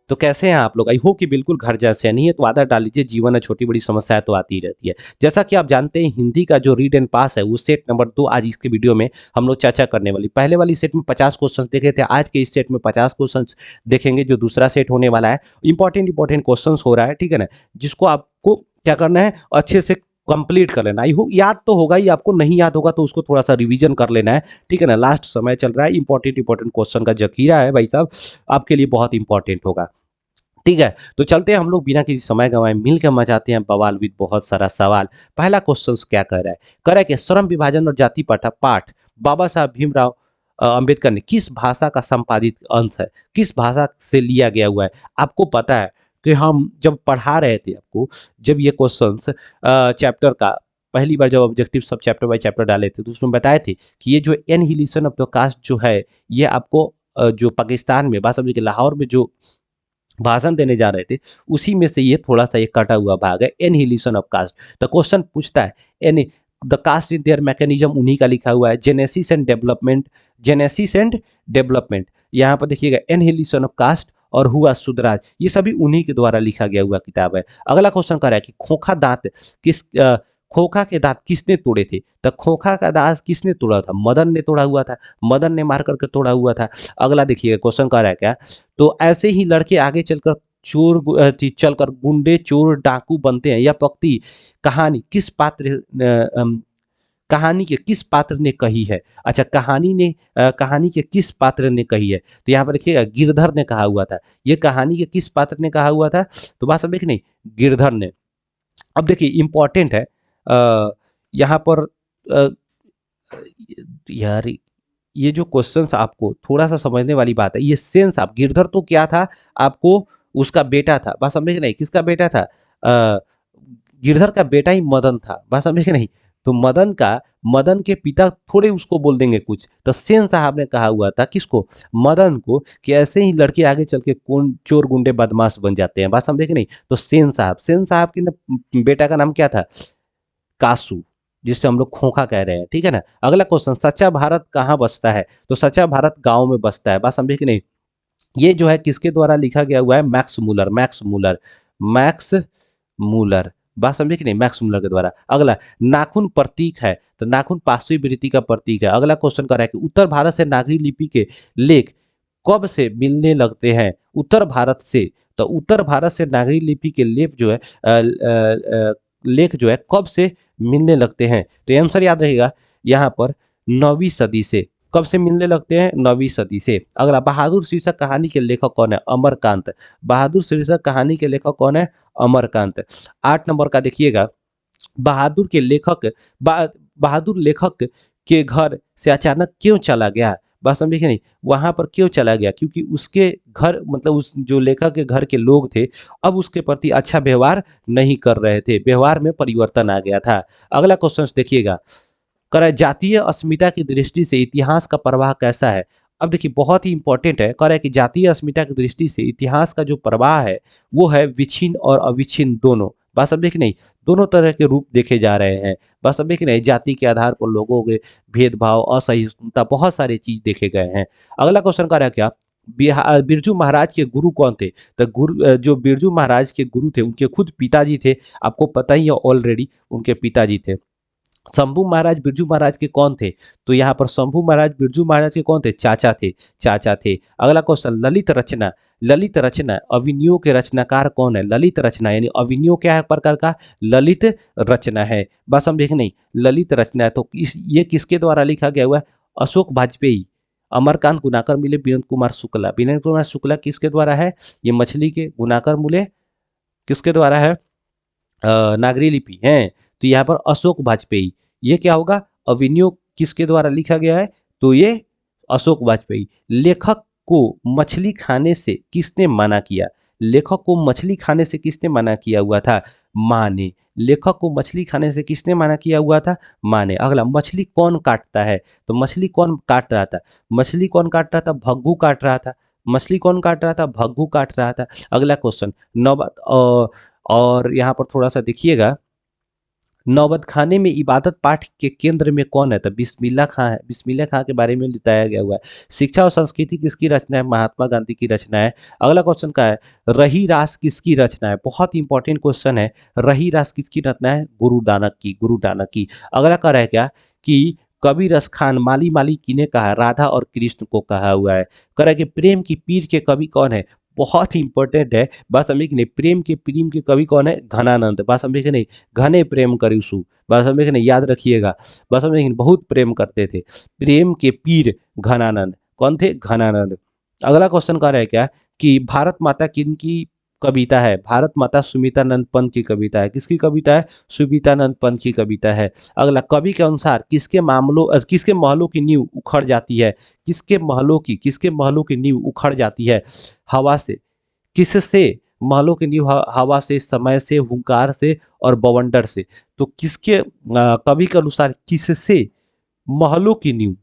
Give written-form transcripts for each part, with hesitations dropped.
तो कैसे हैं आप लोग? आई होप कि बिल्कुल घर जैसे नहीं है, तो आदत डाल लीजिए। जीवन में छोटी बड़ी समस्याएं तो आती ही रहती है। जैसा कि आप जानते हैं, हिंदी का जो रीड एंड पास है वो सेट नंबर 2 आज इसके वीडियो में हम लोग चर्चा करने वाली। पहले वाली सेट में 50 क्वेश्चन देखे थे, आज के इस सेट में 50 क्वेश्चन देखेंगे जो दूसरा सेट होने वाला है। इंपॉर्टेंट क्वेश्चन हो रहा है, ठीक है ना, जिसको आपको क्या करना है, अच्छे से कंप्लीट कर लेना। आई होप याद तो होगा ही, आपको नहीं याद होगा तो उसको थोड़ा सा रिवीजन कर लेना है, ठीक है ना। लास्ट समय चल रहा है, इंपॉर्टेंट क्वेश्चन का जखीरा है भाई साहब, आपके लिए बहुत इंपॉर्टेंट होगा, ठीक है। तो चलते हैं हम लोग बिना किसी समय गंवाए मिल के मचाते हैं बवाल विद बहुत सारा सवाल। पहला क्वेश्चन क्या कह रहा है? कह रहा है कि श्रम विभाजन और जाति पाठ पाठ बाबा साहब भीमराव अंबेडकर ने किस भाषा का संपादित अंश है, किस भाषा से लिया गया हुआ है? आपको पता है कि हम जब पढ़ा रहे थे आपको, जब ये क्वेश्चंस चैप्टर का पहली बार जब ऑब्जेक्टिव सब चैप्टर बाय चैप्टर डाले थे, तो उसमें बताए थे कि ये जो एनहिलिशन ऑफ द कास्ट जो है, ये आपको जो पाकिस्तान में बात समझिए कि लाहौर में जो भाषण देने जा रहे थे, उसी में से ये थोड़ा सा ये कटा हुआ भाग है, एनहिलिशन ऑफ कास्ट। तो क्वेश्चन पूछता है an the caste in their mechanism, उन्हीं का लिखा हुआ है। Genesis and development, genesis and development, यहाँ पर देखिएगा एनहिलिशन ऑफ कास्ट और हुआ सुधराज, ये सभी उन्हीं के द्वारा लिखा गया हुआ किताब है। अगला क्वेश्चन कह रहा है कि खोखा दांत किस खोखा के दांत किसने तोड़े थे? तो खोखा का दांत किसने तोड़ा था? मदन ने तोड़ा हुआ था, मदन ने मार करके तोड़ा हुआ था। अगला देखिएगा क्वेश्चन कह रहा है क्या, तो ऐसे ही लड़के आगे चलकर चलकर गुंडे चोर डाकू बनते हैं। यह पंक्ति कहानी किस पात्र कहानी के किस पात्र ने कही है? अच्छा, कहानी के किस पात्र ने कही है? तो यहाँ पर देखिएगा गिरधर ने कहा हुआ था। ये कहानी के किस पात्र ने कहा हुआ था? तो बात समझे कि नहीं, गिरधर ने। अब देखिए इंपॉर्टेंट है यहाँ पर अ, यार ये जो क्वेश्चंस आपको थोड़ा सा समझने वाली बात है, ये सेंस आप गिरधर तो क्या था, आपको उसका बेटा था, बात समझे कि नहीं, किसका बेटा था? अ, गिरधर का बेटा ही मदन था, बात समझे कि नहीं। तो मदन के पिता थोड़े उसको बोल देंगे कुछ, तो सेन साहब ने कहा हुआ था किसको? मदन को, कि ऐसे ही लड़के आगे चल के कौन चोर गुंडे बदमाश बन जाते हैं, बात समझे कि नहीं। तो सेन साहब के बेटा का नाम क्या था? कासू, जिससे हम लोग खोखा कह रहे हैं, ठीक है ना। अगला क्वेश्चन, सच्चा भारत कहाँ बसता है? तो सच्चा भारत गांव में बसता है, बात समझे कि नहीं। ये जो है किसके द्वारा लिखा गया हुआ है? मैक्स मूलर, बात समझे कि नहीं, मैक्स मूलर के द्वारा। अगला, नाखून प्रतीक है, तो नाखून पाशवी वृत्ति का प्रतीक है। अगला क्वेश्चन कर रहा है कि उत्तर भारत से नागरी लिपि के लेख कब से मिलने लगते हैं? उत्तर भारत से, तो उत्तर भारत से नागरी लिपि के लेख जो है लेख जो है कब से मिलने लगते हैं? तो आंसर याद रहेगा यहाँ पर 9वीं सदी से। कब से मिलने लगते हैं? 9वीं सदी से। अगला, बहादुर शीर्षक कहानी के लेखक कौन है? अमरकांत। बहादुर शीर्षक कहानी के लेखक कौन है? अमरकांत। 8 नंबर का देखिएगा, बहादुर के लेखक बहादुर लेखक के घर से अचानक क्यों चला गया? बात समझे कि नहीं, वहां पर क्यों चला गया? क्योंकि उसके घर मतलब उस जो लेखक के घर के लोग थे, अब उसके प्रति अच्छा व्यवहार नहीं कर रहे थे, व्यवहार में परिवर्तन आ गया था। अगला क्वेश्चन देखिएगा, कह रहा है जातीय अस्मिता की दृष्टि से इतिहास का प्रवाह कैसा है? अब देखिए बहुत ही इंपॉर्टेंट है, कह रहा है कि जातीय अस्मिता की दृष्टि से इतिहास का जो प्रवाह है वो है विच्छिन्न और अविच्छिन्न दोनों, बात समझे कि नहीं। दोनों तरह के रूप देखे जा रहे हैं, बात समझे कि नहीं। जाति के आधार पर लोगों के भेदभाव, असहिष्णुता, बहुत सारी चीज देखे गए हैं। अगला क्वेश्चन कह रहा है क्या, बिरजू महाराज के गुरु कौन थे? तो जो बिरजू महाराज के गुरु थे उनके खुद पिताजी थे, आपको पता ही है ऑलरेडी, उनके पिताजी थे। शंभू महाराज बिरजू महाराज के कौन थे? तो यहाँ पर शंभू महाराज बिरजू महाराज के कौन थे? चाचा थे। अगला क्वेश्चन, ललित रचना अभिनयों के रचनाकार कौन है? ललित रचना यानी अभिनयों क्या है प्रकार का? ललित रचना है, बात समझे कि नहीं, ललित रचना है। तो ये किसके द्वारा लिखा गया हुआ है? अशोक वाजपेयी, अमरकांत गुनाकर मिले, वीरेंद्र कुमार शुक्ला किसके द्वारा है? ये मछली के गुनाकर मूल्य किसके द्वारा है? नागरी लिपि है, तो यहाँ पर अशोक वाजपेयी। ये क्या होगा? अभिनव किसके द्वारा लिखा गया है? तो ये अशोक वाजपेयी। लेखक को मछली खाने से किसने मना किया? लेखक को मछली खाने से किसने मना किया हुआ था? माँ ने। लेखक को मछली खाने से किसने मना किया हुआ था? माँ ने। अगला, मछली कौन काटता है? तो मछली कौन काट रहा था? मछली कौन काट रहा था? भग्गू काट रहा था। मछली कौन काट रहा था? भग्गू काट रहा था। अगला क्वेश्चन, नौ और यहाँ पर थोड़ा सा देखिएगा, नौबत खाने में इबादत पाठ के केंद्र में कौन है? तो बिस्मिल्लाह खां है। बिस्मिल्लाह खां के बारे में बताया गया हुआ है। शिक्षा और संस्कृति किसकी रचना है? महात्मा गांधी की रचना है। अगला क्वेश्चन क्या है? रही रास किसकी रचना है? बहुत इंपॉर्टेंट क्वेश्चन है। रही रास किसकी रचना है? गुरु नानक की, गुरु नानक की। अगला क्या है क्या कि कबीर रस खान माली माली किने कहा है? राधा और कृष्ण को कहा हुआ है। कह रहा है कि प्रेम की पीर के कवि कौन है? बहुत ही इंपॉर्टेंट है। बात समझे कि नहीं? प्रेम के कवि कौन है? घनानंद। बात समझे कि नहीं? घने प्रेम करिसु। बात समझे कि नहीं? याद रखिएगा। बात समझे कि नहीं? बहुत प्रेम करते थे। प्रेम के पीर घनानंद कौन थे? घनानंद। अगला क्वेश्चन कह रहा है क्या कि भारत माता किनकी कविता है? भारत माता सुमित्रानंद पंत की कविता है। किसकी कविता है? सुमित्रानंद पंत की कविता है। अगला, कवि के अनुसार किसके महलों की नींव उखड़ जाती है? किसके महलों की नींव उखड़ जाती है? हवा से। किससे? महलों की नींव हवा से, समय से, हुंकार से और बवंडर से। तो कवि के अनुसार किससे महलों की नींव?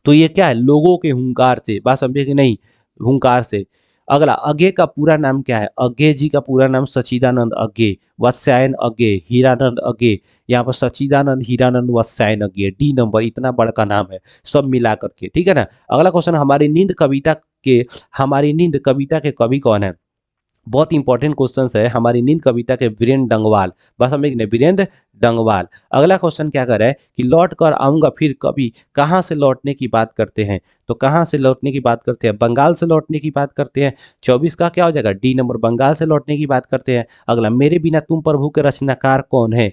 तो ये क्या है? लोगों के हुंकार से। बात समझे कि नहीं? हुंकार से। अगला, अज्ञे का पूरा नाम क्या है? अज्ञे जी का पूरा नाम सच्चिदानंद अज्ञे, वत्स्यायन अज्ञे, हीरानंद अज्ञे। यहाँ पर सच्चिदानंद, हीरानंद, वत्स्यायन अज्ञे। डी नंबर, इतना बड़का नाम है सब मिला करके, ठीक है ना। अगला क्वेश्चन, हमारी नींद कविता के कवि कौन है? बहुत इंपॉर्टेंट क्वेश्चन है। हमारी नींद कविता के वीरेंद्र डंगवाल। बस हम एक ने वीरेंद्र डंगवाल। अगला क्वेश्चन क्या कर रहा है कि लौट कर आऊंगा फिर कभी कहाँ से लौटने की बात करते हैं? तो कहाँ से लौटने की बात करते हैं? बंगाल से लौटने की बात करते हैं। 24 का क्या हो जाएगा? डी नंबर, बंगाल से लौटने की बात करते हैं। अगला, मेरे बिना तुम प्रभु के रचनाकार कौन है?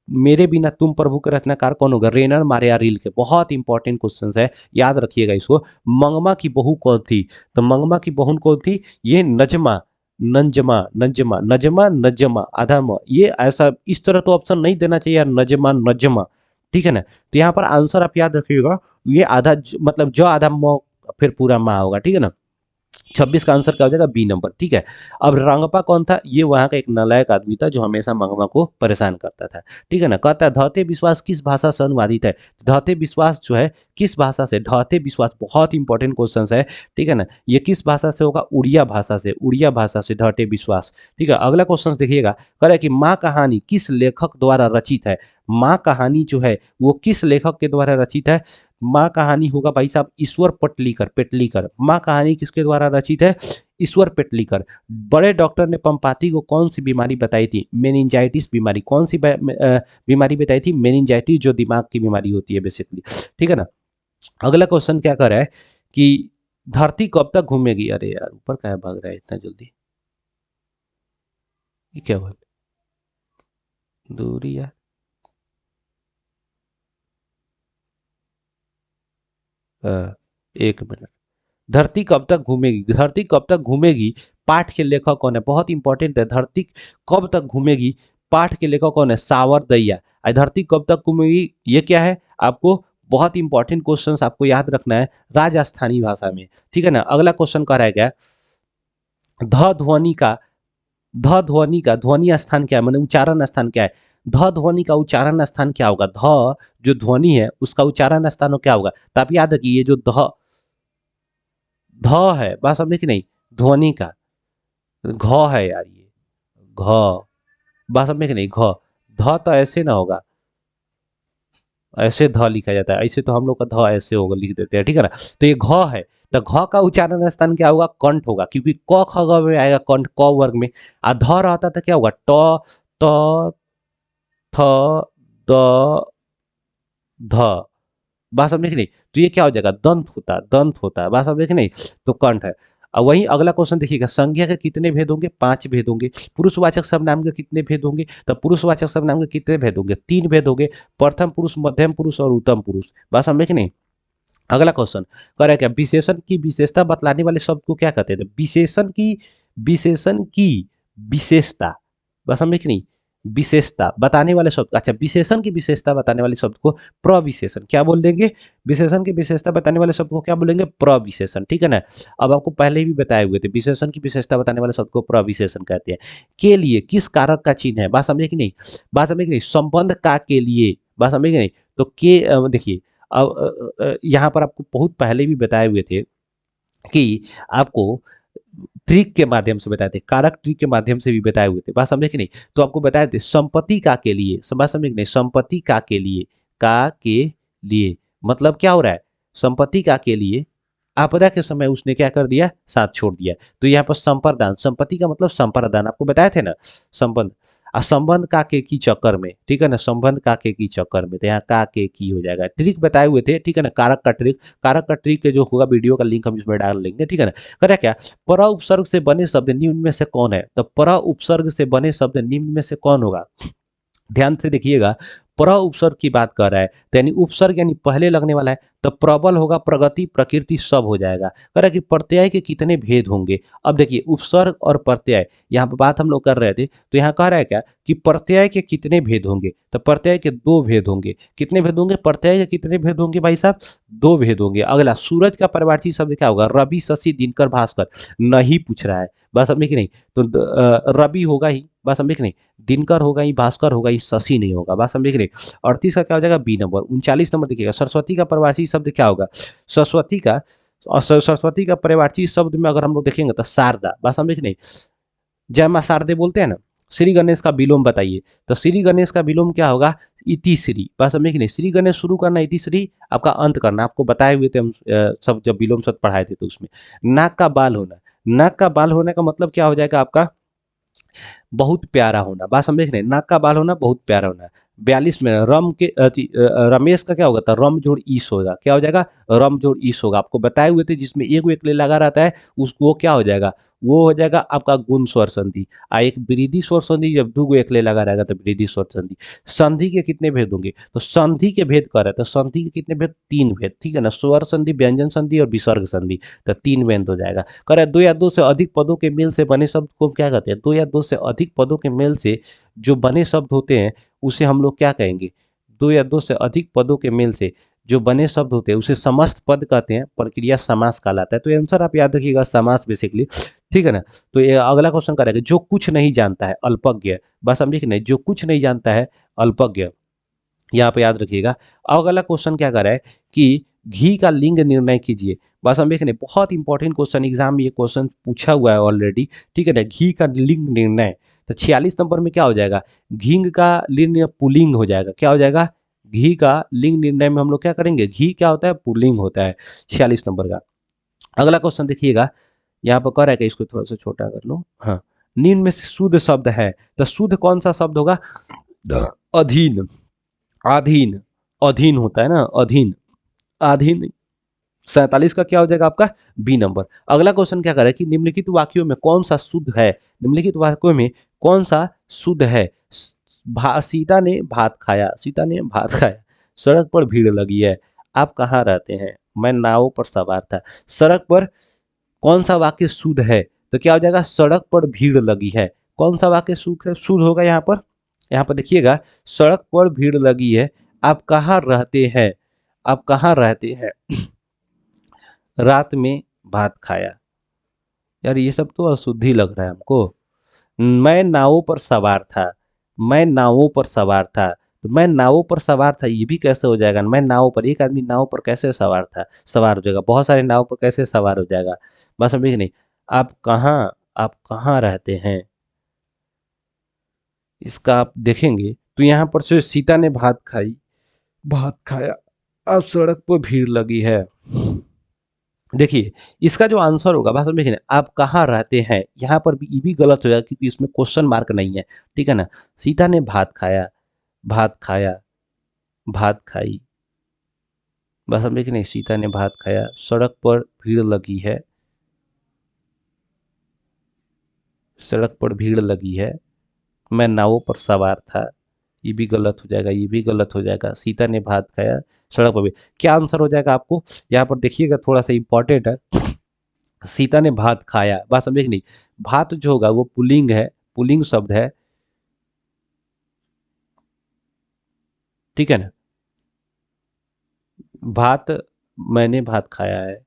मेरे बिना तुम प्रभु के रचनाकार कौन होगा? रेनर मारिया रील के। बहुत इंपॉर्टेंट क्वेश्चन है, याद रखिएगा इसको। मंगमा की बहू कौन थी? तो मंगमा की बहू कौन थी? ये नजमा, नंजमा, नजमा, नजमा, नजमा, आधा म। ये ऐसा इस तरह तो ऑप्शन नहीं देना चाहिए यार, नजमा, नजमा, ठीक है ना। तो यहाँ पर आंसर आप याद रखिएगा, ये मतलब जो आधा म फिर पूरा माँ होगा, ठीक है ना। 26 का आंसर क्या हो जाएगा? बी नंबर, ठीक है। अब रंगपा कौन था? ये वहां का एक नालायक आदमी था जो हमेशा मंगमा को परेशान करता था, ठीक है ना। कहता है धौते विश्वास किस भाषा से अनुवादित है? धौते विश्वास जो है किस भाषा से? धौते विश्वास बहुत इंपॉर्टेंट क्वेश्चन है, ठीक है ना। ये किस भाषा से होगा? उड़िया भाषा से, उड़िया भाषा से धौते विश्वास, ठीक है। अगला क्वेश्चन देखिएगा, कह रहा है कि माँ कहानी किस लेखक द्वारा रचित है? माँ कहानी जो है वो किस लेखक के द्वारा रचित है? माँ कहानी होगा भाई साहब ईश्वर पेटलीकर। माँ कहानी किसके द्वारा रचित है? ईश्वर पेटलीकर। बड़े डॉक्टर ने पंपाती को कौन सी बीमारी बताई थी? मेनिंजाइटिस बीमारी। कौन सी बीमारी बताई थी? मेनिंजाइटिस, जो दिमाग की बीमारी होती है बेसिकली, ठीक है ना। अगला क्वेश्चन क्या कर रहा है कि धरती कब तक घूमेगी? अरे यार ऊपर क्या भाग रहा है इतना जल्दी, ये क्या हुआ? दूरी यार, एक मिनट। धरती कब तक घूमेगी? धरती कब तक घूमेगी पाठ के लेखक कौन है? बहुत इंपॉर्टेंट है। धरती कब तक घूमेगी पाठ के लेखक कौन है? सावर दैया। धरती कब तक घूमेगी, ये क्या है? आपको बहुत इंपॉर्टेंट क्वेश्चन आपको याद रखना है राजस्थानी भाषा में, ठीक है ना। अगला क्वेश्चन कह रहा है क्या? ध ध्वनि का ध्वनि स्थान क्या है? मैंने उच्चारण स्थान क्या है? ध ध्वनि का उच्चारण स्थान क्या होगा? ध जो ध्वनि है उसका उच्चारण स्थान क्या होगा? तो आप याद रखिए, ये जो ध है, बात समझे कि नहीं? ध्वनि का घ है यार, ये घ, बात समझे कि नहीं? घ, ध तो ऐसे ना होगा, ऐसे ध लिखा जाता है, ऐसे तो हम लोग का ध ऐसे होगा, लिख देते हैं, ठीक है ना। तो ये घ है, तो घ का उच्चारण स्थान क्या होगा? कंठ होगा, क्योंकि क ख ग में आएगा कंठ, क वर्ग में। आ ध रहता तो क्या होगा? ट त थ द ध। बात समझे कि नहीं? तो ये क्या हो जाएगा? दंत होता है, बात समझे कि नहीं? तो कंठ है। और वहीं अगला क्वेश्चन देखिएगा, संज्ञा के कितने भेद होंगे? 5 भेद होंगे। पुरुषवाचक सर्वनाम के कितने भेद होंगे? तो पुरुषवाचक सर्वनाम के कितने भेद होंगे? 3 भेद होंगे, प्रथम पुरुष, मध्यम पुरुष और उत्तम पुरुष। बात समझे कि नहीं? अगला क्वेश्चन कह रहा है क्या? विशेषण की विशेषता बतलाने वाले शब्द को क्या कहते हैं? विशेषण की विशेषता, बस समझे कि नहीं? विशेषता बताने वाले शब्द, अच्छा, विशेषण की विशेषता बताने वाले शब्द को प्रविशेषण क्या बोल देंगे? विशेषण की विशेषता बताने वाले शब्द को क्या बोलेंगे? प्रविशेषण, ठीक है ना। अब आपको पहले ही भी बताए हुए थे, विशेषण की विशेषता बताने वाले शब्द को प्रविशेषण कहते हैं। के लिए किस कारक का चिन्ह है? बात समझे कि नहीं? बात समझे कि नहीं? संबंध का के लिए, बात समझे कि नहीं? तो के देखिए, अब यहाँ पर आपको बहुत पहले भी बताए हुए थे कि आपको ट्रिक के माध्यम से बताए थे, कारक ट्रिक के माध्यम से भी बताए हुए थे, बात समझे कि नहीं। तो आपको बताए थे संपत्ति का के लिए, बात समझे कि नहीं, संपत्ति का के लिए, का के लिए मतलब क्या हो रहा है, संपत्ति का के लिए आपदा के समय उसने क्या कर दिया, साथ छोड़ दिया। तो यहाँ पर संप्रदान, संपत्ति का मतलब संप्रदान आपको बताए थे ना, संबंध, संबंध का के की चक्कर में, ठीक है ना, संबंध का के की चक्कर में, तो यहाँ का के की हो जाएगा। ट्रिक बताए हुए थे, ठीक है ना, कारक का ट्रिक, कारक का ट्रिक के जो होगा वीडियो का लिंक हम इसमें डाल लेंगे, ठीक है ना। करा क्या, पर उपसर्ग से बने शब्द निम्न में से कौन है, तो पर उपसर्ग से बने शब्द निम्न में से कौन होगा, ध्यान से देखिएगा, पर उपसर्ग की बात कर रहा है, तो यानी उपसर्ग यानी पहले लगने वाला है, तो प्रबल होगा, प्रगति, प्रकृति सब हो जाएगा। कह रहा है कि प्रत्यय के कितने भेद होंगे। अब देखिए उपसर्ग और प्रत्यय, यहाँ पर बात हम लोग कर रहे थे, तो यहाँ कह रहा है क्या कि प्रत्यय के कितने भेद होंगे, तो प्रत्यय के दो भेद होंगे। कितने भेद होंगे, प्रत्यय के कितने भेद होंगे भाई साहब, दो भेद होंगे। अगला, सूरज का परिवारची शब्द क्या होगा, रवि, शशि, दिनकर, भास्कर, नहीं पूछ रहा है, बस समझे कि नहीं। तो रवि होगा ही, बस समझे कि नहीं, दिनकर होगा ही, भास्कर होगा ही, शशि नहीं होगा, बात समझे कि नहीं। 38 का क्या हो जाएगा, बी नंबर। 39 नंबर देखिएगा, सरस्वती का परिवारची शब्द क्या होगा, सरस्वती का, और सरस्वती का परिवारची शब्द में अगर हम लोग देखेंगे तो शारदा, बात समझे कि नहीं, जय मां शारदे बोलते हैं ना। श्री गणेश का विलोम बताइए, तो श्री गणेश का विलोम क्या होगा, इति श्री, बात समझे कि नहीं, श्री गणेश शुरू करना, इति श्री आपका अंत करना, आपको बताए हुए थे हम सब जब विलोम शब्द पढ़ाए थे, तो उसमें नाक का बाल होना, नाक का बाल होने का मतलब क्या हो जाएगा आपका, बहुत प्यारा होना, बात समझे कि नहीं, नाक का बाल होना, बहुत प्यारा होना। 42 में रम के रमेश का क्या होगा, तो रम जोड़ ईस होगा, क्या हो जाएगा, रम जोड़ ईस होगा, आपको बताए हुए थे, जिसमें एक एकले लगा रहता है उसको वो क्या हो जाएगा, वो हो जाएगा आपका गुण स्वर संधि। एक वृद्धि स्वर संधि, जब दो एकले लगा रहेगा तो वृद्धि स्वर संधि। संधि के कितने भेद होंगे, तो संधि के भेद कर रहे हैं, तो संधि के कितने भेद, तीन भेद, ठीक है ना, स्वर संधि, व्यंजन संधि और विसर्ग संधि, तो तीन भेद हो जाएगा। कह रहा है दो या दो से अधिक पदों के मेल से बने शब्द को क्या कहते हैं, दो या दो से अधिक पदों के मेल से जो बने शब्द होते हैं उसे हम लोग क्या कहेंगे, दो या दो से अधिक पदों के मेल से जो बने शब्द होते हैं उसे समस्त पद कहते हैं, प्रक्रिया समास कहलाता है। तो ये आंसर आप याद रखिएगा, समास बेसिकली, ठीक है ना। तो ये अगला क्वेश्चन करेगा, जो कुछ नहीं जानता है अल्पज्ञ, बस समझिए कि नहीं, जो कुछ नहीं जानता है अल्पज्ञ, यहाँ पे याद रखिएगा। अब अगला क्वेश्चन क्या कर रहा है कि घी का लिंग निर्णय कीजिए, बस हम देख रहे हैं, बहुत इंपॉर्टेंट क्वेश्चन, एग्जाम में ये क्वेश्चन पूछा हुआ है ऑलरेडी, ठीक है ना, घी का लिंग निर्णय। तो 46 नंबर में क्या हो जाएगा, घी का लिंग पुल्लिंग हो जाएगा, क्या हो जाएगा, घी का लिंग निर्णय में हम लोग क्या करेंगे, घी क्या होता है, पुल्लिंग होता है, 46 नंबर का। अगला क्वेश्चन देखिएगा, यहाँ पर कह रहा है कि इसको थोड़ा सा छोटा कर लो, हाँ, निम्न में से शुद्ध शब्द है, तो शुद्ध कौन सा शब्द होगा, अधीन, अधीन, अधीन होता है ना, अधीन, अधीन। 47 का क्या हो जाएगा आपका, बी नंबर। अगला क्वेश्चन क्या कर रहा है कि निम्नलिखित वाक्यों में कौन सा शुद्ध है, निम्नलिखित वाक्यों में कौन सा शुद्ध है। सीता ने भात खाया, सीता ने भात खाया, सड़क पर भीड़ लगी है, आप कहाँ रहते हैं, मैं नाव पर सवार था। सड़क पर कौन सा वाक्य शुद्ध है, तो क्या हो जाएगा, सड़क पर भीड़ लगी है, कौन सा वाक्य शुद्ध है, शुद्ध होगा यहाँ पर, यहाँ पर देखिएगा, सड़क पर भीड़ लगी है, आप कहाँ रहते हैं, आप कहाँ रहते हैं, रात में भात खाया। यार ये सब तो अशुद्ध ही लग रहा है हमको। मैं नावों पर सवार था, मैं नावों पर सवार था, तो मैं नावों पर सवार था ये भी कैसे हो जाएगा, मैं नाव पर, एक आदमी नाव पर कैसे सवार था, सवार हो जाएगा, बहुत सारे नाव पर कैसे सवार हो जाएगा, बस समझे कि नहीं। आप कहाँ रहते हैं, इसका आप देखेंगे तो यहाँ पर से सीता ने भात खाई, भात खाया, अब सड़क पर भीड़ लगी है। देखिए इसका जो आंसर होगा, बात समझे ना, आप कहाँ रहते हैं, यहाँ पर भी ये भी गलत हो जाएगा क्योंकि इसमें क्वेश्चन मार्क नहीं है, ठीक है ना। सीता ने भात खाया, भात खाया, भात खाई, बस समझे कि नहीं, सीता ने भात खाया, सड़क पर भीड़ लगी है, सड़क पर भीड़ लगी है, मैं नावों पर सवार था, ये भी गलत हो जाएगा, ये भी गलत हो जाएगा। सीता ने भात खाया, सड़क पर भी, क्या आंसर हो जाएगा आपको, यहाँ पर देखिएगा थोड़ा सा इंपॉर्टेंट है। सीता ने भात खाया, बात समझे कि नहीं, भात जो होगा वो पुल्लिंग है, पुल्लिंग शब्द है, ठीक है ना। भात, मैंने भात खाया है,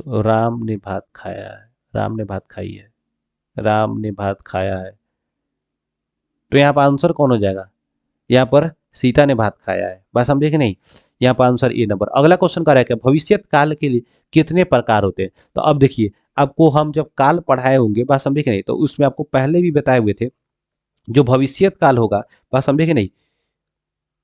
राम ने भात खाया है, राम ने भात खाई है, राम ने भात खाया है, तो यहाँ पर आंसर कौन हो जाएगा, यहाँ पर सीता ने भात खाया है, बात समझे कि नहीं। यहाँ पर आंसर ए नंबर। अगला क्वेश्चन क्या है, भविष्य काल के लिए कितने प्रकार होते हैं, तो अब देखिए आपको हम जब काल पढ़ाए होंगे, बात समझे कि नहीं, तो उसमें आपको पहले भी बताए हुए थे जो भविष्यत काल होगा, बात समझे कि नहीं,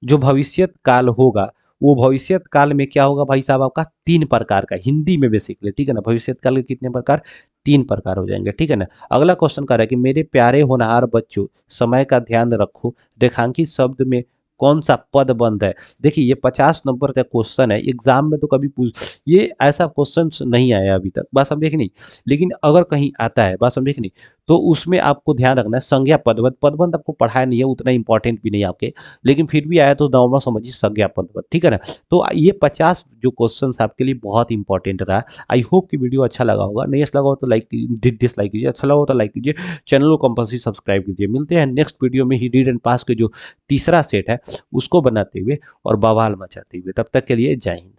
जो भविष्यत काल होगा वो भविष्यत काल में क्या होगा भाई साहब, आपका 3 प्रकार का, हिंदी में बेसिकली, ठीक है ना। भविष्यत काल के कितने प्रकार, 3 प्रकार हो जाएंगे, ठीक है ना। अगला क्वेश्चन कर रहा है कि मेरे प्यारे होनहार बच्चों, समय का ध्यान रखो, रेखांकित शब्द में कौन सा पद बंद है। देखिए ये 50 नंबर का क्वेश्चन है, एग्जाम में तो कभी पूछ, ये ऐसा क्वेश्चन नहीं आया अभी तक, बात समझे कि नहीं। लेकिन अगर कहीं आता है, बात समझे कि नहीं, तो उसमें आपको ध्यान रखना है संज्ञा पदबंध, पदबंध आपको पढ़ाया नहीं है, उतना इंपॉर्टेंट भी नहीं है आपके, लेकिन फिर भी आया तो नॉर्मल समझिए संज्ञा पदबंध, ठीक है ना। तो ये 50 जो क्वेश्चन आपके लिए बहुत इंपॉर्टेंट रहा। आई होप कि वीडियो अच्छा लगा होगा, नहीं अच्छा लगा हो तो लाइक डिसलाइक कीजिए, अच्छा लगा हो तो लाइक कीजिए, चैनल को कंपल्सरी सब्सक्राइब कीजिए। मिलते हैं नेक्स्ट वीडियो में ही रीड एंड पास के जो तीसरा सेट है उसको बनाते हुए और बवाल मचाते हुए। तब तक के लिए जय हिंद।